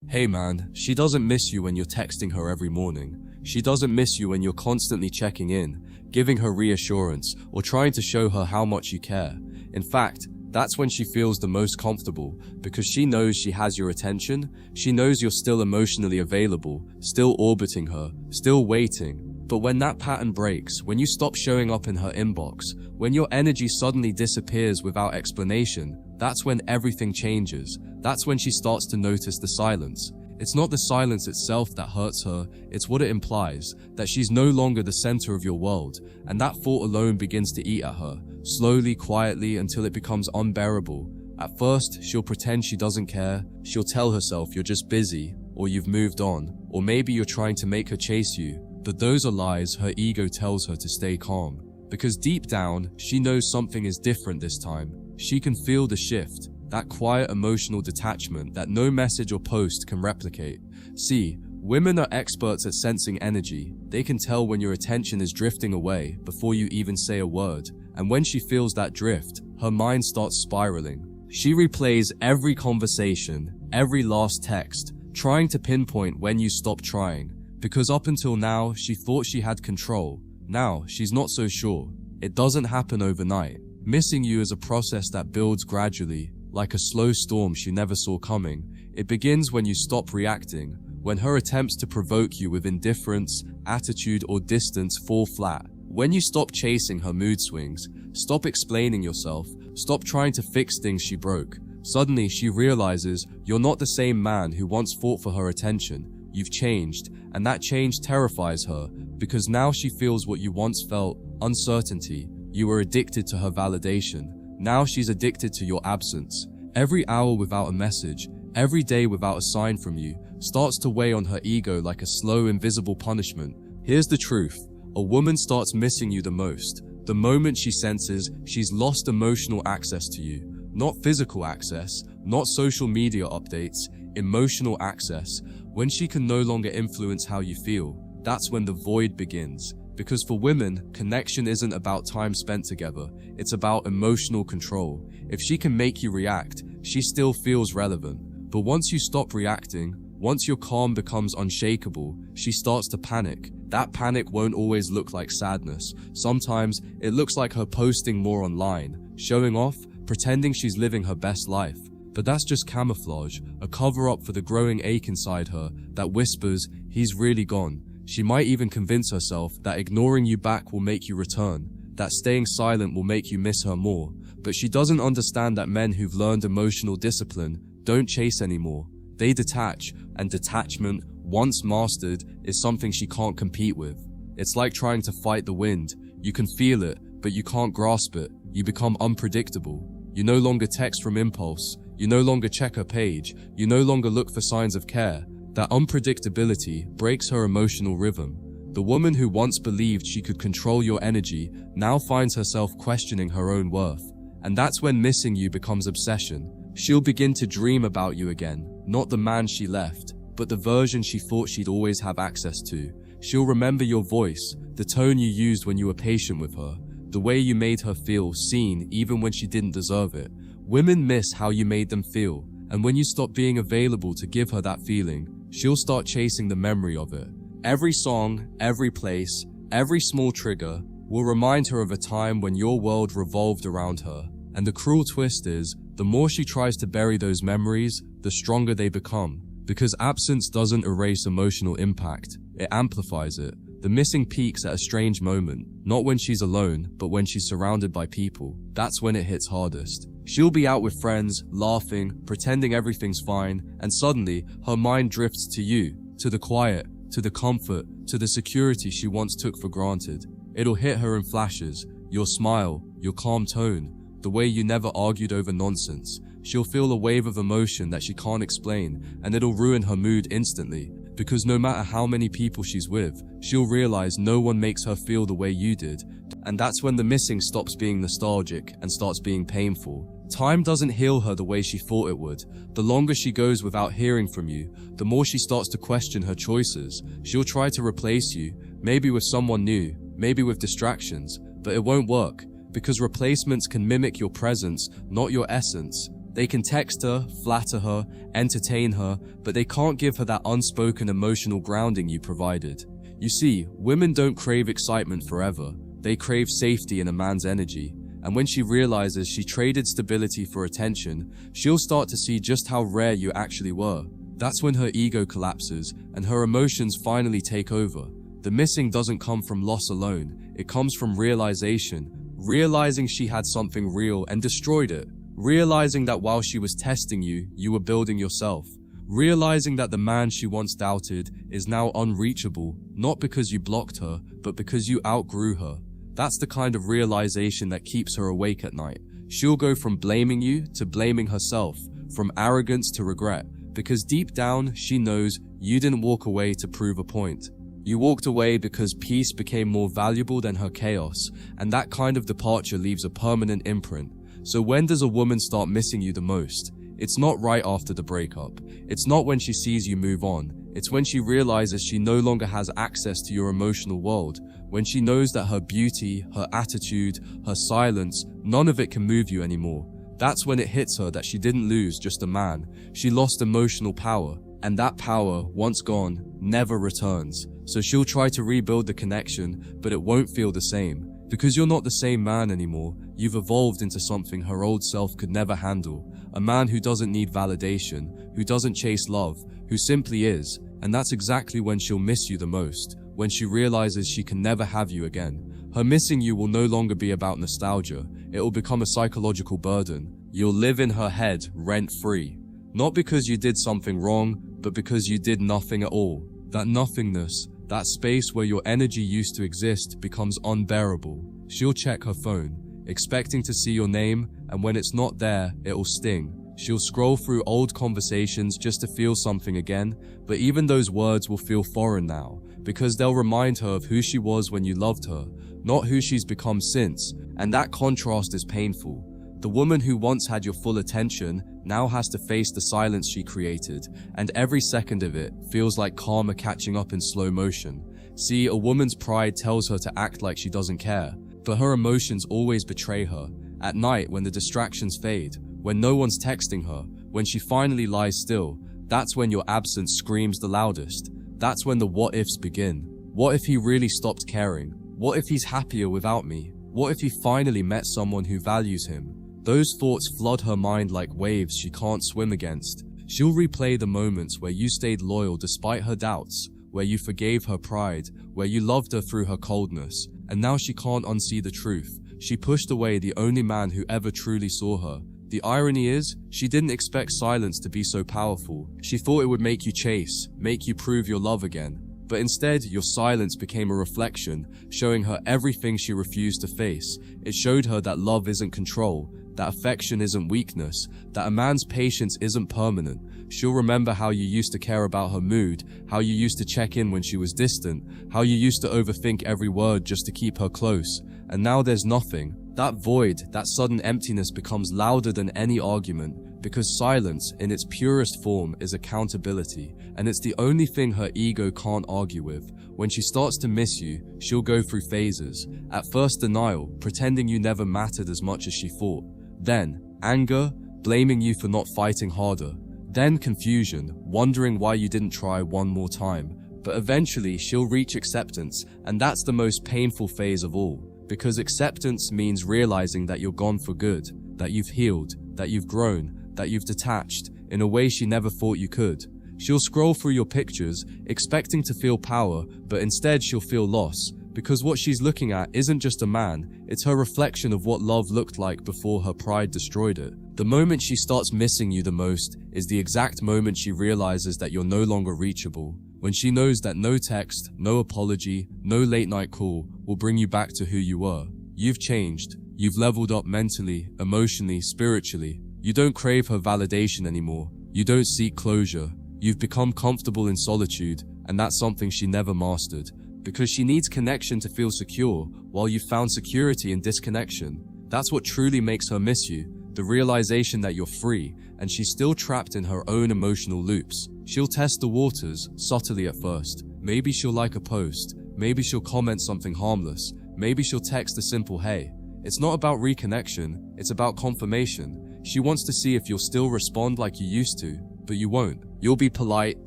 Hey man, she doesn't miss you when you're texting her every morning. She doesn't miss you when you're constantly checking in, giving her reassurance, or trying to show her how much you care. In fact, that's when she feels the most comfortable, because she knows she has your attention, she knows you're still emotionally available, still orbiting her, still waiting. But when that pattern breaks, when you stop showing up in her inbox, when your energy suddenly disappears without explanation, that's when everything changes. That's when she starts to notice the silence. It's not the silence itself that hurts her, it's what it implies, that she's no longer the center of your world, and that thought alone begins to eat at her, slowly, quietly, until it becomes unbearable. At first, she'll pretend she doesn't care, she'll tell herself you're just busy, or you've moved on, or maybe you're trying to make her chase you, but those are lies. Her ego tells her to stay calm. Because deep down, she knows something is different this time. She can feel the shift, that quiet emotional detachment that no message or post can replicate. See, women are experts at sensing energy. They can tell when your attention is drifting away before you even say a word. And when she feels that drift, her mind starts spiraling. She replays every conversation, every last text, trying to pinpoint when you stop trying. Because up until now, she thought she had control. Now, she's not so sure. It doesn't happen overnight. Missing you is a process that builds gradually, like a slow storm she never saw coming. It begins when you stop reacting, when her attempts to provoke you with indifference, attitude, or distance fall flat. When you stop chasing her mood swings, stop explaining yourself, stop trying to fix things she broke. Suddenly, she realizes you're not the same man who once fought for her attention. You've changed, and that change terrifies her, because now she feels what you once felt, uncertainty. You were addicted to her validation. Now she's addicted to your absence. Every hour without a message, every day without a sign from you, starts to weigh on her ego like a slow, invisible punishment. Here's the truth. A woman starts missing you the most the moment she senses she's lost emotional access to you. Not physical access, not social media updates, emotional access. When she can no longer influence how you feel, that's when the void begins. Because for women, connection isn't about time spent together, it's about emotional control. If she can make you react, she still feels relevant. But once you stop reacting, once your calm becomes unshakable, she starts to panic. That panic won't always look like sadness. Sometimes it looks like her posting more online, showing off, pretending she's living her best life. But that's just camouflage, a cover-up for the growing ache inside her that whispers, he's really gone. She might even convince herself that ignoring you back will make you return, that staying silent will make you miss her more. But she doesn't understand that men who've learned emotional discipline don't chase anymore. They detach, and detachment, once mastered, is something she can't compete with. It's like trying to fight the wind. You can feel it, but you can't grasp it. You become unpredictable. You no longer text from impulse. You no longer check her page. You no longer look for signs of care. That unpredictability breaks her emotional rhythm. The woman who once believed she could control your energy now finds herself questioning her own worth. And that's when missing you becomes obsession. She'll begin to dream about you again, not the man she left, but the version she thought she'd always have access to. She'll remember your voice, the tone you used when you were patient with her, the way you made her feel seen even when she didn't deserve it. Women miss how you made them feel, and when you stop being available to give her that feeling, she'll start chasing the memory of it. Every song, every place, every small trigger will remind her of a time when your world revolved around her. And the cruel twist is, the more she tries to bury those memories, the stronger they become. Because absence doesn't erase emotional impact, it amplifies it. The missing peaks at a strange moment, not when she's alone, but when she's surrounded by people. That's when it hits hardest. She'll be out with friends, laughing, pretending everything's fine, and suddenly, her mind drifts to you, to the quiet, to the comfort, to the security she once took for granted. It'll hit her in flashes, your smile, your calm tone, the way you never argued over nonsense. She'll feel a wave of emotion that she can't explain, and it'll ruin her mood instantly. Because no matter how many people she's with, she'll realize no one makes her feel the way you did. And that's when the missing stops being nostalgic and starts being painful. Time doesn't heal her the way she thought it would. The longer she goes without hearing from you, the more she starts to question her choices. She'll try to replace you, maybe with someone new, maybe with distractions, but it won't work, because replacements can mimic your presence, not your essence. They can text her, flatter her, entertain her, but they can't give her that unspoken emotional grounding you provided. You see, women don't crave excitement forever. They crave safety in a man's energy. And when she realizes she traded stability for attention, she'll start to see just how rare you actually were. That's when her ego collapses and her emotions finally take over. The missing doesn't come from loss alone, it comes from realization. Realizing she had something real and destroyed it. Realizing that while she was testing you, you were building yourself. Realizing that the man she once doubted is now unreachable, not because you blocked her, but because you outgrew her. That's the kind of realization that keeps her awake at night. She'll go from blaming you to blaming herself, from arrogance to regret, because deep down she knows you didn't walk away to prove a point. You walked away because peace became more valuable than her chaos, and that kind of departure leaves a permanent imprint. So when does a woman start missing you the most? It's not right after the breakup. It's not when she sees you move on. It's when she realizes she no longer has access to your emotional world. When she knows that her beauty, her attitude, her silence, none of it can move you anymore. That's when it hits her that she didn't lose just a man. She lost emotional power. And that power, once gone, never returns. So she'll try to rebuild the connection, but it won't feel the same. Because you're not the same man anymore, you've evolved into something her old self could never handle. A man who doesn't need validation, who doesn't chase love, who simply is. And that's exactly when she'll miss you the most, when she realizes she can never have you again. Her missing you will no longer be about nostalgia. It will become a psychological burden. You'll live in her head rent-free. Not because you did something wrong, but because you did nothing at all. That nothingness, that space where your energy used to exist, becomes unbearable. She'll check her phone, expecting to see your name, and when it's not there, it'll sting. She'll scroll through old conversations just to feel something again, but even those words will feel foreign now, because they'll remind her of who she was when you loved her, not who she's become since, and that contrast is painful. The woman who once had your full attention now has to face the silence she created, and every second of it feels like karma catching up in slow motion. See, a woman's pride tells her to act like she doesn't care, but her emotions always betray her. At night, when the distractions fade, when no one's texting her, when she finally lies still, that's when your absence screams the loudest. That's when the what-ifs begin. What if he really stopped caring? What if he's happier without me? What if he finally met someone who values him? Those thoughts flood her mind like waves she can't swim against. She'll replay the moments where you stayed loyal despite her doubts, where you forgave her pride, where you loved her through her coldness, and now she can't unsee the truth. She pushed away the only man who ever truly saw her. The irony is, she didn't expect silence to be so powerful. She thought it would make you chase, make you prove your love again. But instead, your silence became a reflection, showing her everything she refused to face. It showed her that love isn't control, that affection isn't weakness, that a man's patience isn't permanent. She'll remember how you used to care about her mood, how you used to check in when she was distant, how you used to overthink every word just to keep her close. And now there's nothing. That void, that sudden emptiness becomes louder than any argument, because silence, in its purest form, is accountability, and it's the only thing her ego can't argue with. When she starts to miss you, she'll go through phases. At first, denial, pretending you never mattered as much as she thought. Then, anger, blaming you for not fighting harder. Then confusion, wondering why you didn't try one more time. But eventually, she'll reach acceptance, and that's the most painful phase of all. Because acceptance means realizing that you're gone for good, that you've healed, that you've grown, that you've detached, in a way she never thought you could. She'll scroll through your pictures, expecting to feel power, but instead she'll feel loss. Because what she's looking at isn't just a man, it's her reflection of what love looked like before her pride destroyed it. The moment she starts missing you the most is the exact moment she realizes that you're no longer reachable. When she knows that no text, no apology, no late night call will bring you back to who you were. You've changed. You've leveled up mentally, emotionally, spiritually. You don't crave her validation anymore. You don't seek closure. You've become comfortable in solitude, and that's something she never mastered. Because she needs connection to feel secure, while you've found security in disconnection. That's what truly makes her miss you, the realization that you're free, and she's still trapped in her own emotional loops. She'll test the waters, subtly at first. Maybe she'll like a post, maybe she'll comment something harmless, maybe she'll text a simple hey. It's not about reconnection, it's about confirmation. She wants to see if you'll still respond like you used to, but you won't. You'll be polite,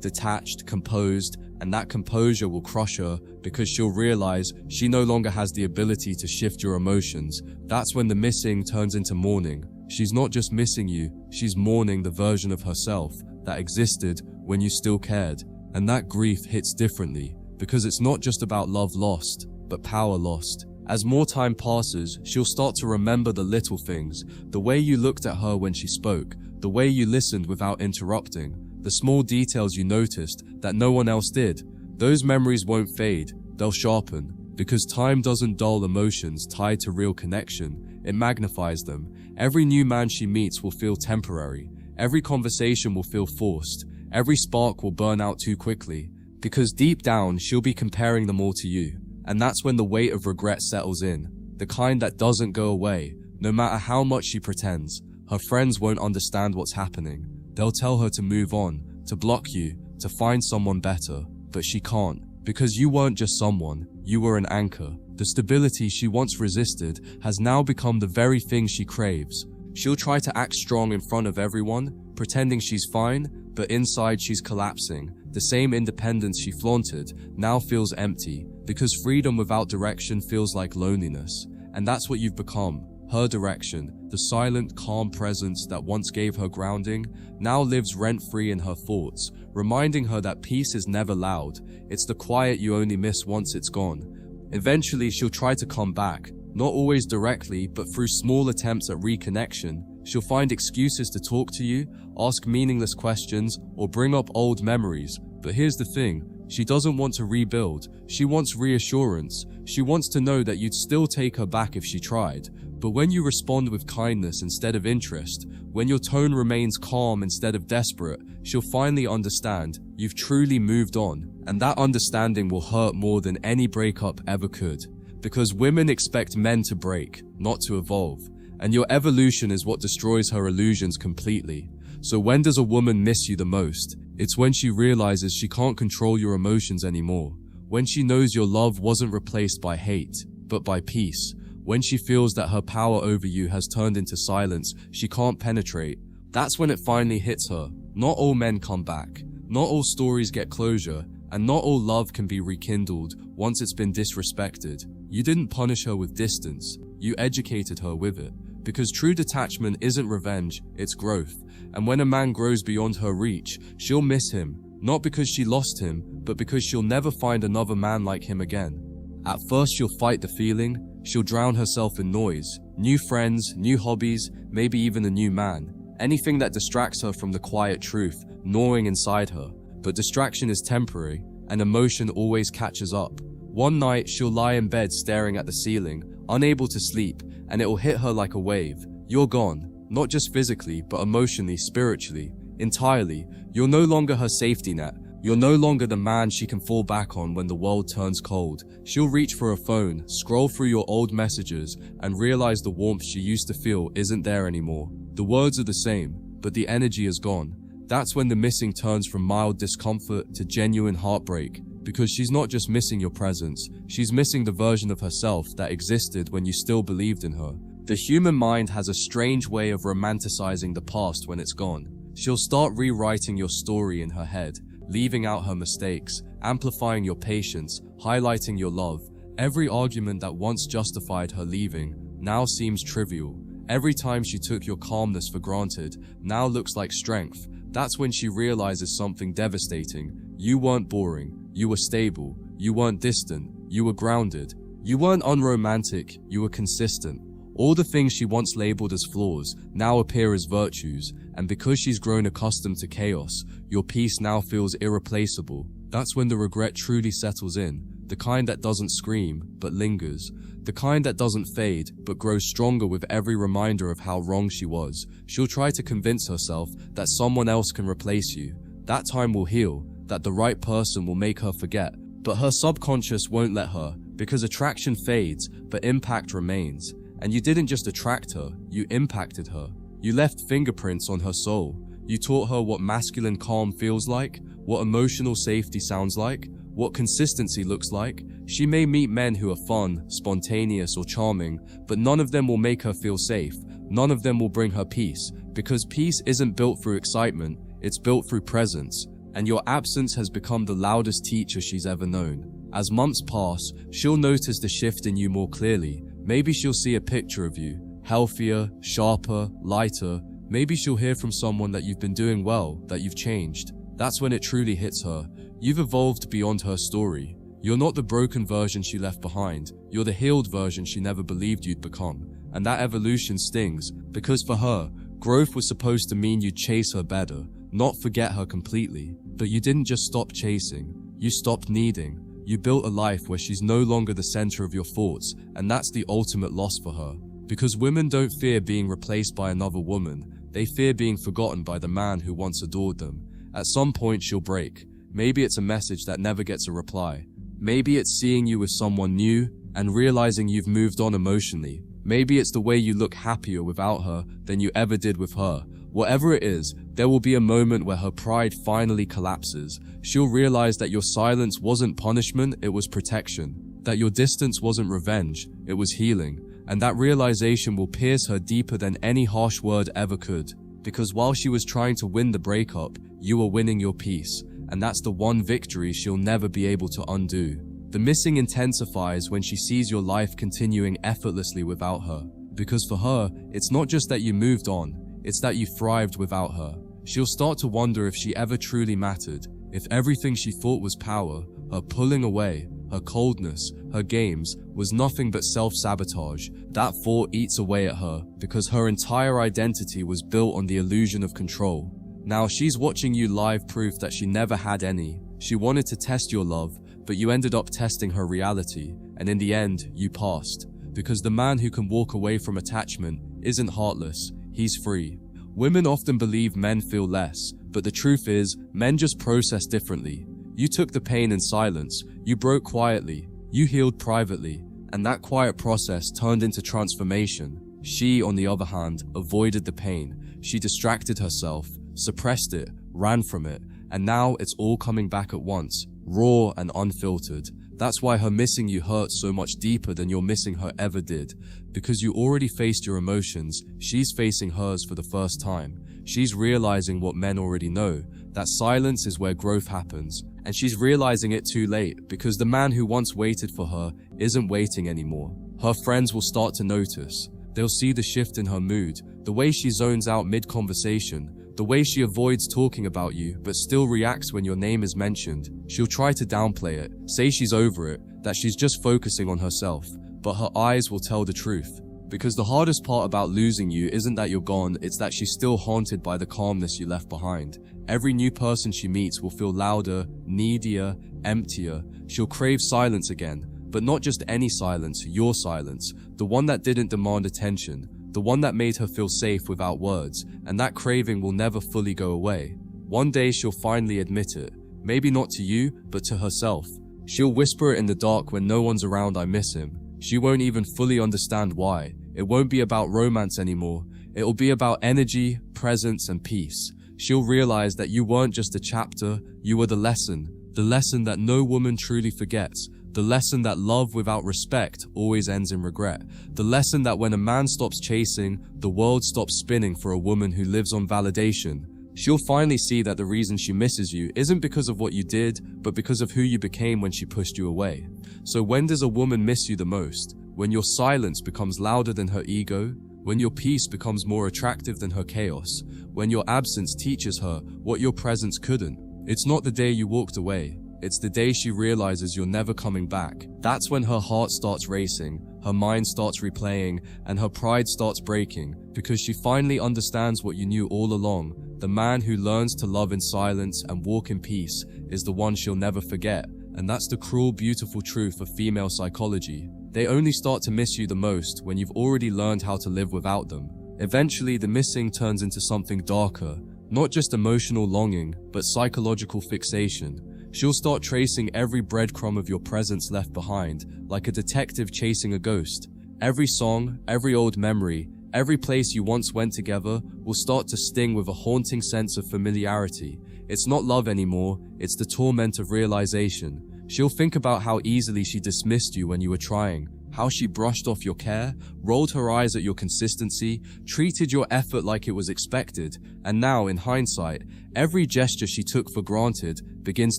detached, composed, and that composure will crush her because she'll realize she no longer has the ability to shift your emotions. That's when the missing turns into mourning. She's not just missing you, she's mourning the version of herself that existed when you still cared. And that grief hits differently because it's not just about love lost, but power lost. As more time passes, she'll start to remember the little things, the way you looked at her when she spoke, the way you listened without interrupting, the small details you noticed that no one else did. Those memories won't fade, they'll sharpen, because time doesn't dull emotions tied to real connection, it magnifies them. Every new man she meets will feel temporary, every conversation will feel forced, every spark will burn out too quickly, because deep down she'll be comparing them all to you. And that's when the weight of regret settles in, the kind that doesn't go away, no matter how much she pretends. Her friends won't understand what's happening. They'll tell her to move on, to block you, to find someone better, but she can't, because you weren't just someone, you were an anchor. The stability she once resisted has now become the very thing she craves. She'll try to act strong in front of everyone, pretending she's fine, but inside she's collapsing. The same independence she flaunted now feels empty, because freedom without direction feels like loneliness. And that's what you've become. Her direction, the silent, calm presence that once gave her grounding, now lives rent-free in her thoughts, reminding her that peace is never loud. It's the quiet you only miss once it's gone. Eventually, she'll try to come back, not always directly, but through small attempts at reconnection. She'll find excuses to talk to you, ask meaningless questions, or bring up old memories. But here's the thing, she doesn't want to rebuild, she wants reassurance. She wants to know that you'd still take her back if she tried. But when you respond with kindness instead of interest, when your tone remains calm instead of desperate, she'll finally understand you've truly moved on. And that understanding will hurt more than any breakup ever could. Because women expect men to break, not to evolve. And your evolution is what destroys her illusions completely. So when does a woman miss you the most? It's when she realizes she can't control your emotions anymore. When she knows your love wasn't replaced by hate, but by peace. When she feels that her power over you has turned into silence she can't penetrate. That's when it finally hits her. Not all men come back. Not all stories get closure. And not all love can be rekindled once it's been disrespected. You didn't punish her with distance. You educated her with it. Because true detachment isn't revenge, it's growth. And when a man grows beyond her reach, she'll miss him. Not because she lost him, but because she'll never find another man like him again. At first she'll fight the feeling. She'll drown herself in noise. New friends, new hobbies, maybe even a new man. Anything that distracts her from the quiet truth gnawing inside her. But distraction is temporary, and emotion always catches up. One night, she'll lie in bed staring at the ceiling, unable to sleep, and it'll hit her like a wave. You're gone. Not just physically, but emotionally, spiritually, entirely. You're no longer her safety net. You're no longer the man she can fall back on when the world turns cold. She'll reach for a phone, scroll through your old messages, and realize the warmth she used to feel isn't there anymore. The words are the same, but the energy is gone. That's when the missing turns from mild discomfort to genuine heartbreak, because she's not just missing your presence, she's missing the version of herself that existed when you still believed in her. The human mind has a strange way of romanticizing the past when it's gone. She'll start rewriting your story in her head, leaving out her mistakes, amplifying your patience, highlighting your love. Every argument that once justified her leaving now seems trivial. Every time she took your calmness for granted now looks like strength. That's when she realizes something devastating. You weren't boring, you were stable, you weren't distant, you were grounded. You weren't unromantic, you were consistent. All the things she once labeled as flaws now appear as virtues, and because she's grown accustomed to chaos, your peace now feels irreplaceable. That's when the regret truly settles in, the kind that doesn't scream, but lingers. The kind that doesn't fade, but grows stronger with every reminder of how wrong she was. She'll try to convince herself that someone else can replace you. That time will heal, that the right person will make her forget. But her subconscious won't let her, because attraction fades, but impact remains. And you didn't just attract her, you impacted her. You left fingerprints on her soul. You taught her what masculine calm feels like, what emotional safety sounds like, what consistency looks like. She may meet men who are fun, spontaneous, or charming, but none of them will make her feel safe. None of them will bring her peace, Because peace isn't built through excitement, it's built through presence, and your absence has become the loudest teacher she's ever known. As months pass, she'll notice the shift in you more clearly. Maybe she'll see a picture of you, healthier, sharper, lighter. Maybe she'll hear from someone that you've been doing well, that you've changed. That's when it truly hits her. You've evolved beyond her story. You're not the broken version she left behind. You're the healed version she never believed you'd become. And that evolution stings, because for her, growth was supposed to mean you'd chase her better, not forget her completely. But you didn't just stop chasing. You stopped needing. You built a life where she's no longer the center of your thoughts, and that's the ultimate loss for her. Because women don't fear being replaced by another woman. They fear being forgotten by the man who once adored them. At some point she'll break. Maybe it's a message that never gets a reply. Maybe it's seeing you with someone new and realizing you've moved on emotionally. Maybe it's the way you look happier without her than you ever did with her. Whatever it is, there will be a moment where her pride finally collapses. She'll realize that your silence wasn't punishment, it was protection. That your distance wasn't revenge, it was healing. And that realization will pierce her deeper than any harsh word ever could. Because while she was trying to win the breakup, you were winning your peace. And that's the one victory she'll never be able to undo. The missing intensifies when she sees your life continuing effortlessly without her. Because for her, it's not just that you moved on, it's that you thrived without her. She'll start to wonder if she ever truly mattered, if everything she thought was power, her pulling away, her coldness, her games, was nothing but self-sabotage. That thought eats away at her, because her entire identity was built on the illusion of control. Now she's watching you live proof that she never had any. She wanted to test your love, but you ended up testing her reality, and in the end, you passed. Because the man who can walk away from attachment isn't heartless, he's free. Women often believe men feel less, but the truth is, men just process differently. You took the pain in silence, you broke quietly, you healed privately, and that quiet process turned into transformation. She, on the other hand, avoided the pain. She distracted herself, suppressed it, ran from it, and now it's all coming back at once, raw and unfiltered. That's why her missing you hurts so much deeper than your missing her ever did. Because you already faced your emotions, she's facing hers for the first time. She's realizing what men already know, that silence is where growth happens. And she's realizing it too late, because the man who once waited for her isn't waiting anymore. Her friends will start to notice. They'll see the shift in her mood, the way she zones out mid-conversation, the way she avoids talking about you but still reacts when your name is mentioned. She'll try to downplay it, say she's over it, that she's just focusing on herself, but her eyes will tell the truth. Because the hardest part about losing you isn't that you're gone, it's that she's still haunted by the calmness you left behind. Every new person she meets will feel louder, needier, emptier. She'll crave silence again, but not just any silence, your silence, the one that didn't demand attention, the one that made her feel safe without words, and that craving will never fully go away. One day she'll finally admit it, maybe not to you, but to herself. She'll whisper it in the dark when no one's around, I miss him. She won't even fully understand why. It won't be about romance anymore. It'll be about energy, presence, and peace. She'll realize that you weren't just a chapter, you were the lesson that no woman truly forgets. The lesson that love without respect always ends in regret. The lesson that when a man stops chasing, the world stops spinning for a woman who lives on validation. She'll finally see that the reason she misses you isn't because of what you did, but because of who you became when she pushed you away. So when does a woman miss you the most? When your silence becomes louder than her ego? When your peace becomes more attractive than her chaos? When your absence teaches her what your presence couldn't? It's not the day you walked away. It's the day she realizes you're never coming back. That's when her heart starts racing, her mind starts replaying, and her pride starts breaking, because she finally understands what you knew all along. The man who learns to love in silence and walk in peace is the one she'll never forget. And that's the cruel, beautiful truth of female psychology. They only start to miss you the most when you've already learned how to live without them. Eventually, the missing turns into something darker, not just emotional longing, but psychological fixation. She'll start tracing every breadcrumb of your presence left behind, like a detective chasing a ghost. Every song, every old memory, every place you once went together will start to sting with a haunting sense of familiarity. It's not love anymore, it's the torment of realization. She'll think about how easily she dismissed you when you were trying, how she brushed off your care, rolled her eyes at your consistency, treated your effort like it was expected, and now, in hindsight, every gesture she took for granted begins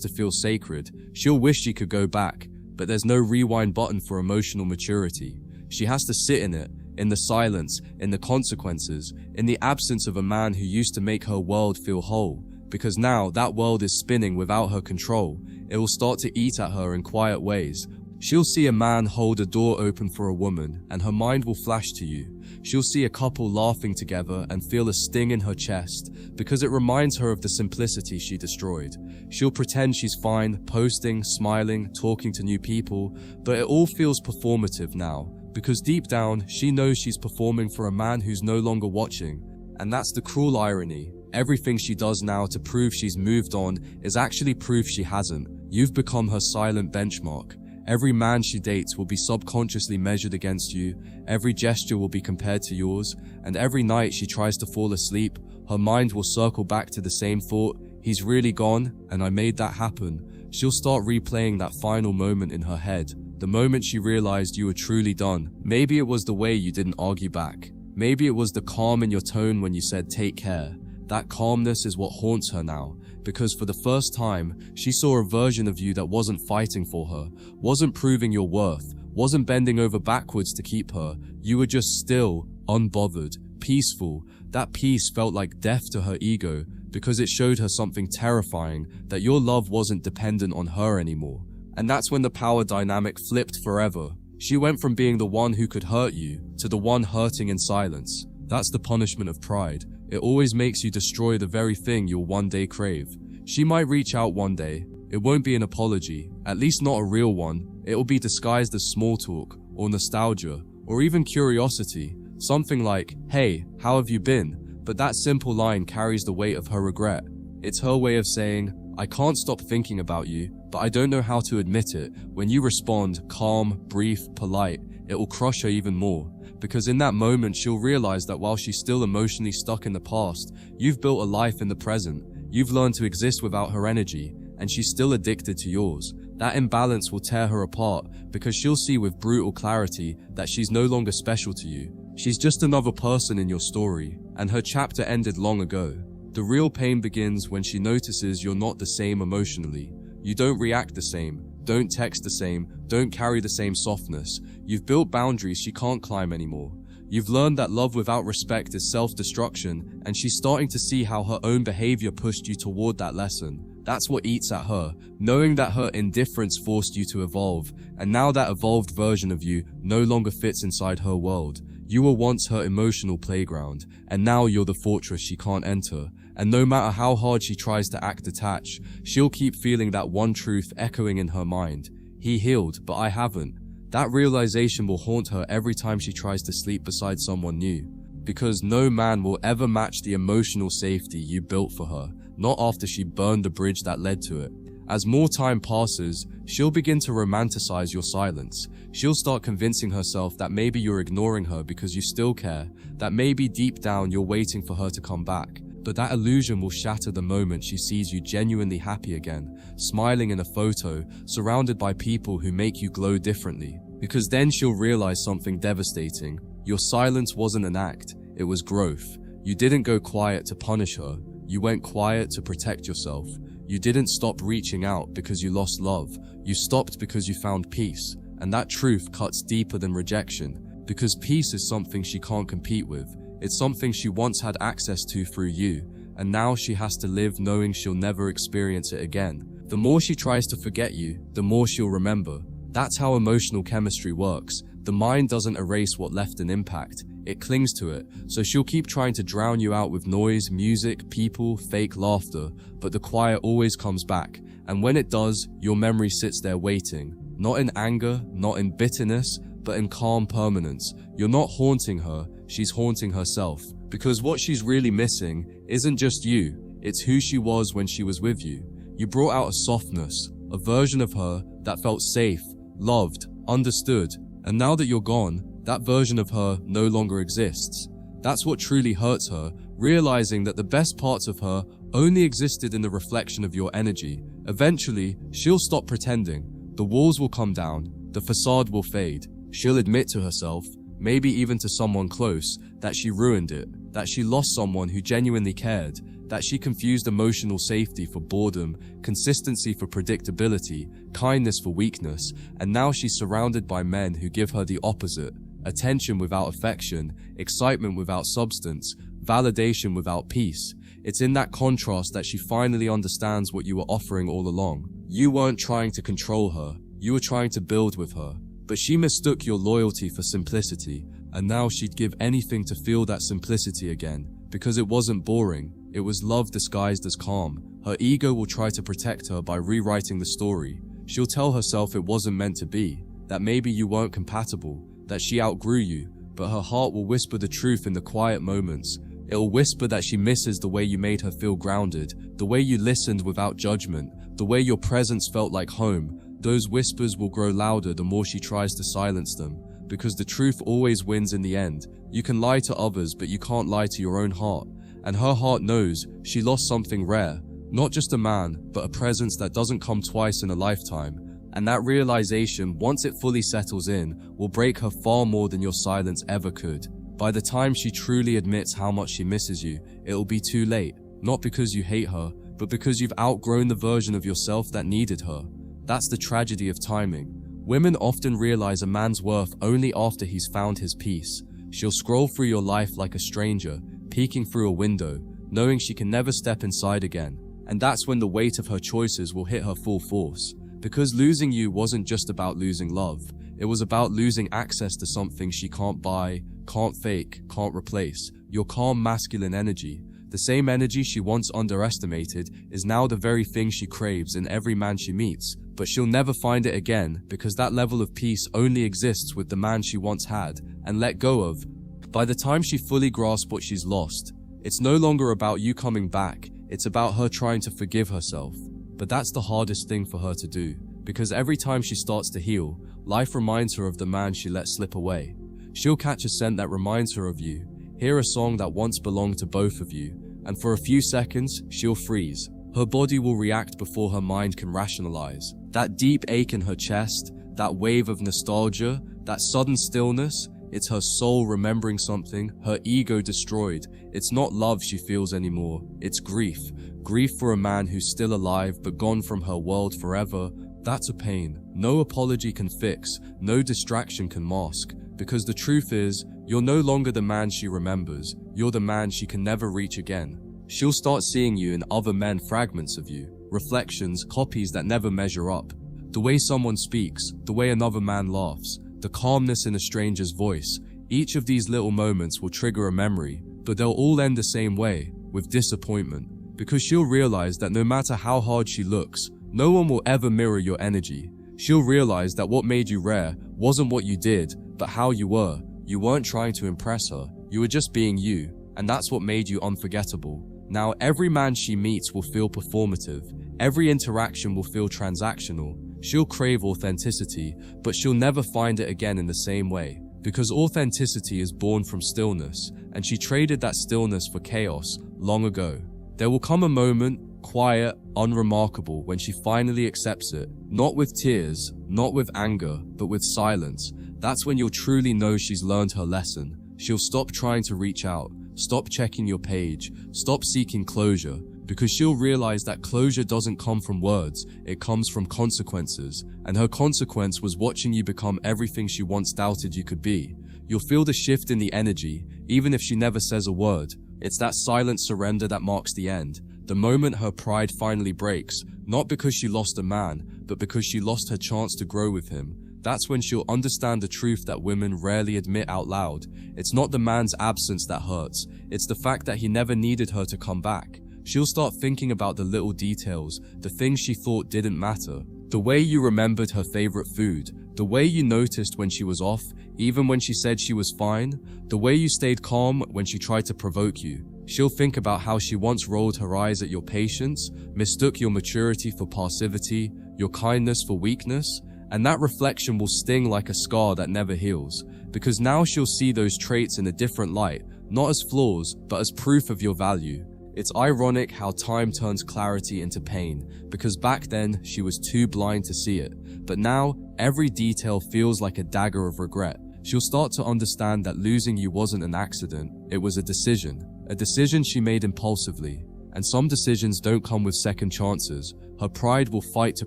to feel sacred. She'll wish she could go back, but there's no rewind button for emotional maturity. She has to sit in it, in the silence, in the consequences, in the absence of a man who used to make her world feel whole. Because now that world is spinning without her control. It will start to eat at her in quiet ways. She'll see a man hold a door open for a woman, and her mind will flash to you. She'll see a couple laughing together and feel a sting in her chest, because it reminds her of the simplicity she destroyed. She'll pretend she's fine, posting, smiling, talking to new people, but it all feels performative now, because deep down, she knows she's performing for a man who's no longer watching. And that's the cruel irony. Everything she does now to prove she's moved on is actually proof she hasn't. You've become her silent benchmark. Every man she dates will be subconsciously measured against you, every gesture will be compared to yours, and every night she tries to fall asleep, her mind will circle back to the same thought, he's really gone, and I made that happen. She'll start replaying that final moment in her head, the moment she realized you were truly done. Maybe it was the way you didn't argue back. Maybe it was the calm in your tone when you said take care. That calmness is what haunts her now, because for the first time, she saw a version of you that wasn't fighting for her, wasn't proving your worth, wasn't bending over backwards to keep her. You were just still, unbothered, peaceful. That peace felt like death to her ego, because it showed her something terrifying, that your love wasn't dependent on her anymore. And that's when the power dynamic flipped forever. She went from being the one who could hurt you, to the one hurting in silence. That's the punishment of pride. It always makes you destroy the very thing you'll one day crave. She might reach out one day. It won't be an apology, at least not a real one. It'll be disguised as small talk, or nostalgia, or even curiosity. Something like, hey, how have you been? But that simple line carries the weight of her regret. It's her way of saying, I can't stop thinking about you, but I don't know how to admit it. When you respond, calm, brief, polite, it will crush her even more. Because in that moment, she'll realize that while she's still emotionally stuck in the past, you've built a life in the present. You've learned to exist without her energy, and she's still addicted to yours. That imbalance will tear her apart, because she'll see with brutal clarity that she's no longer special to you. She's just another person in your story, and her chapter ended long ago. The real pain begins when she notices you're not the same emotionally. You don't react the same, don't text the same, don't carry the same softness. You've built boundaries she can't climb anymore. You've learned that love without respect is self-destruction, and she's starting to see how her own behavior pushed you toward that lesson. That's what eats at her, knowing that her indifference forced you to evolve, and now that evolved version of you no longer fits inside her world. You were once her emotional playground, and now you're the fortress she can't enter. And no matter how hard she tries to act detached, she'll keep feeling that one truth echoing in her mind. He healed, but I haven't. That realization will haunt her every time she tries to sleep beside someone new. Because no man will ever match the emotional safety you built for her, not after she burned the bridge that led to it. As more time passes, she'll begin to romanticize your silence. She'll start convincing herself that maybe you're ignoring her because you still care, that maybe deep down you're waiting for her to come back. But that illusion will shatter the moment she sees you genuinely happy again, smiling in a photo, surrounded by people who make you glow differently. Because then she'll realize something devastating. Your silence wasn't an act, it was growth. You didn't go quiet to punish her, you went quiet to protect yourself. You didn't stop reaching out because you lost love, you stopped because you found peace. And that truth cuts deeper than rejection, because peace is something she can't compete with. It's something she once had access to through you, and now she has to live knowing she'll never experience it again. The more she tries to forget you, the more she'll remember. That's how emotional chemistry works. The mind doesn't erase what left an impact, it clings to it, so she'll keep trying to drown you out with noise, music, people, fake laughter, but the quiet always comes back, and when it does, your memory sits there waiting. Not in anger, not in bitterness, but in calm permanence. You're not haunting her, she's haunting herself. Because what she's really missing isn't just you, it's who she was when she was with you. You brought out a softness, a version of her that felt safe, loved, understood, and now that you're gone, that version of her no longer exists. That's what truly hurts her, realizing that the best parts of her only existed in the reflection of your energy. Eventually, she'll stop pretending. The walls will come down, the facade will fade, She'll admit to herself, maybe even to someone close, that she ruined it, that she lost someone who genuinely cared, that she confused emotional safety for boredom, consistency for predictability, kindness for weakness, and now she's surrounded by men who give her the opposite: attention without affection, excitement without substance, validation without peace. It's in that contrast that she finally understands what you were offering all along. You weren't trying to control her, you were trying to build with her. But she mistook your loyalty for simplicity, and now she'd give anything to feel that simplicity again, because it wasn't boring, it was love disguised as calm. Her ego will try to protect her by rewriting the story. She'll tell herself it wasn't meant to be, that maybe you weren't compatible, that she outgrew you, but her heart will whisper the truth in the quiet moments. It'll whisper that she misses the way you made her feel grounded, the way you listened without judgment, the way your presence felt like home. Those whispers will grow louder the more she tries to silence them, because the truth always wins in the end. You can lie to others, but you can't lie to your own heart. And her heart knows she lost something rare, not just a man, but a presence that doesn't come twice in a lifetime. And that realization, once it fully settles in, will break her far more than your silence ever could. By the time she truly admits how much she misses you, it'll be too late, not because you hate her, but because you've outgrown the version of yourself that needed her. That's the tragedy of timing. Women often realize a man's worth only after he's found his peace. She'll scroll through your life like a stranger, peeking through a window, knowing she can never step inside again. And that's when the weight of her choices will hit her full force. Because losing you wasn't just about losing love. It was about losing access to something she can't buy, can't fake, can't replace. Your calm masculine energy. The same energy she once underestimated is now the very thing she craves in every man she meets. But she'll never find it again, because that level of peace only exists with the man she once had and let go of. By the time she fully grasps what she's lost, it's no longer about you coming back, it's about her trying to forgive herself. But that's the hardest thing for her to do, because every time she starts to heal, life reminds her of the man she let slip away. She'll catch a scent that reminds her of you, hear a song that once belonged to both of you, and for a few seconds, she'll freeze. Her body will react before her mind can rationalize. That deep ache in her chest, that wave of nostalgia, that sudden stillness, it's her soul remembering something, her ego destroyed. It's not love she feels anymore, it's grief. Grief for a man who's still alive but gone from her world forever. That's a pain no apology can fix, no distraction can mask. Because the truth is, you're no longer the man she remembers, you're the man she can never reach again. She'll start seeing you in other men, fragments of you, reflections, copies that never measure up. The way someone speaks, the way another man laughs, the calmness in a stranger's voice. Each of these little moments will trigger a memory, but they'll all end the same way, with disappointment. Because she'll realize that no matter how hard she looks, no one will ever mirror your energy. She'll realize that what made you rare wasn't what you did, but how you were. You weren't trying to impress her, you were just being you, and that's what made you unforgettable. Now every man she meets will feel performative, every interaction will feel transactional. She'll crave authenticity, but she'll never find it again in the same way. Because authenticity is born from stillness, and she traded that stillness for chaos long ago. There will come a moment, quiet, unremarkable, when she finally accepts it. Not with tears, not with anger, but with silence. That's when you'll truly know she's learned her lesson. She'll stop trying to reach out, stop checking your page, stop seeking closure, because she'll realize that closure doesn't come from words, it comes from consequences. And her consequence was watching you become everything she once doubted you could be. You'll feel the shift in the energy, even if she never says a word. It's that silent surrender that marks the end. The moment her pride finally breaks, not because she lost a man, but because she lost her chance to grow with him. That's when she'll understand the truth that women rarely admit out loud. It's not the man's absence that hurts, it's the fact that he never needed her to come back. She'll start thinking about the little details, the things she thought didn't matter. The way you remembered her favorite food, the way you noticed when she was off, even when she said she was fine, the way you stayed calm when she tried to provoke you. She'll think about how she once rolled her eyes at your patience, mistook your maturity for passivity, your kindness for weakness, and that reflection will sting like a scar that never heals. Because now she'll see those traits in a different light, not as flaws, but as proof of your value. It's ironic how time turns clarity into pain, because back then she was too blind to see it. But now, every detail feels like a dagger of regret. She'll start to understand that losing you wasn't an accident, it was a decision she made impulsively. And some decisions don't come with second chances. Her pride will fight to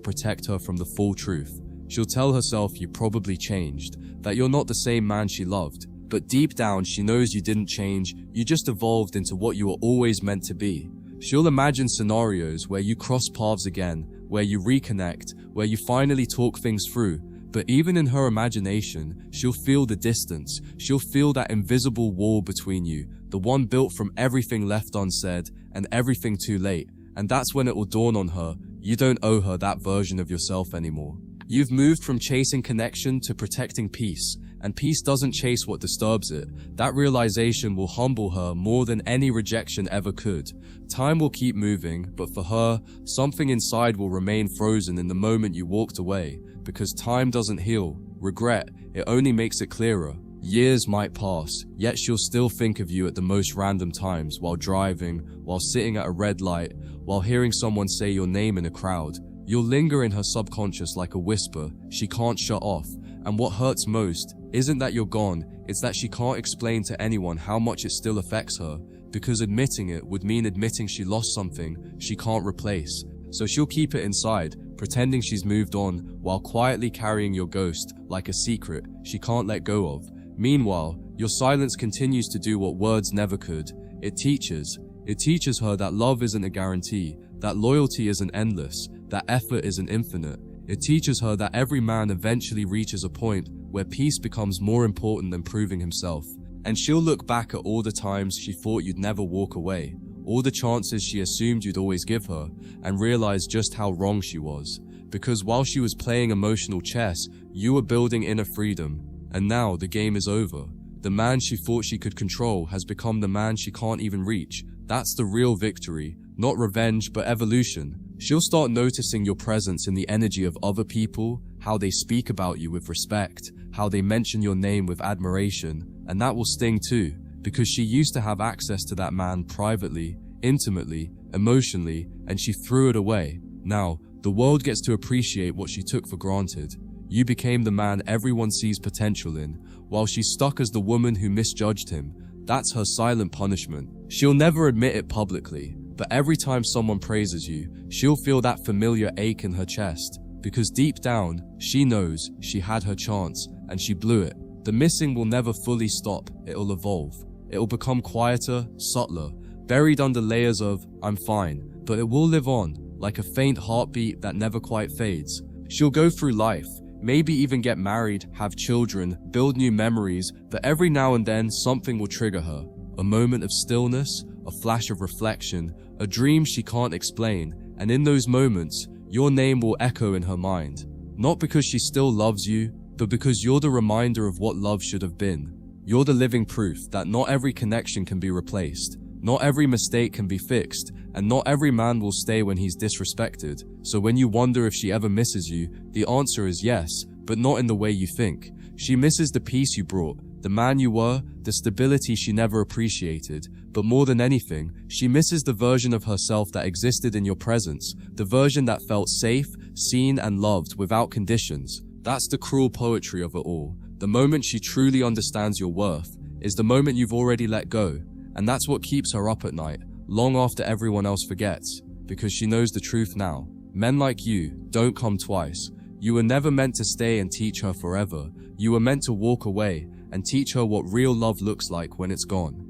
protect her from the full truth. She'll tell herself you probably changed, that you're not the same man she loved. But deep down, she knows you didn't change, you just evolved into what you were always meant to be. She'll imagine scenarios where you cross paths again, where you reconnect, where you finally talk things through. But even in her imagination, she'll feel the distance. She'll feel that invisible wall between you, the one built from everything left unsaid and everything too late. And that's when it will dawn on her, you don't owe her that version of yourself anymore. You've moved from chasing connection to protecting peace, and peace doesn't chase what disturbs it. That realization will humble her more than any rejection ever could. Time will keep moving, but for her, something inside will remain frozen in the moment you walked away, because time doesn't heal regret, it only makes it clearer. Years might pass, yet she'll still think of you at the most random times, while driving, while sitting at a red light, while hearing someone say your name in a crowd. You'll linger in her subconscious like a whisper she can't shut off. And what hurts most isn't that you're gone, it's that she can't explain to anyone how much it still affects her, because admitting it would mean admitting she lost something she can't replace. So she'll keep it inside, pretending she's moved on, while quietly carrying your ghost like a secret she can't let go of. Meanwhile, your silence continues to do what words never could. It teaches her that love isn't a guarantee, that loyalty isn't endless, that effort isn't infinite. It teaches her that every man eventually reaches a point where peace becomes more important than proving himself. And she'll look back at all the times she thought you'd never walk away, all the chances she assumed you'd always give her, and realize just how wrong she was. Because while she was playing emotional chess, you were building inner freedom. And now the game is over. The man she thought she could control has become the man she can't even reach. That's the real victory, not revenge but evolution. She'll start noticing your presence in the energy of other people, how they speak about you with respect, how they mention your name with admiration, and that will sting too, because she used to have access to that man privately, intimately, emotionally, and she threw it away. Now, the world gets to appreciate what she took for granted. You became the man everyone sees potential in, while she's stuck as the woman who misjudged him. That's her silent punishment. She'll never admit it publicly, but every time someone praises you, she'll feel that familiar ache in her chest, because deep down, she knows she had her chance, and she blew it. The missing will never fully stop, it'll evolve. It'll become quieter, subtler, buried under layers of, I'm fine, but it will live on, like a faint heartbeat that never quite fades. She'll go through life, maybe even get married, have children, build new memories, but every now and then something will trigger her. A moment of stillness, a flash of reflection, a dream she can't explain, and in those moments, your name will echo in her mind. Not because she still loves you, but because you're the reminder of what love should have been. You're the living proof that not every connection can be replaced, not every mistake can be fixed, and not every man will stay when he's disrespected. So when you wonder if she ever misses you, the answer is yes, but not in the way you think. She misses the peace you brought, the man you were, the stability she never appreciated, but more than anything, she misses the version of herself that existed in your presence, the version that felt safe, seen, and loved without conditions. That's the cruel poetry of it all. The moment she truly understands your worth is the moment you've already let go, and that's what keeps her up at night, long after everyone else forgets, because she knows the truth now. Men like you don't come twice. You were never meant to stay and teach her forever. You were meant to walk away and teach her what real love looks like when it's gone.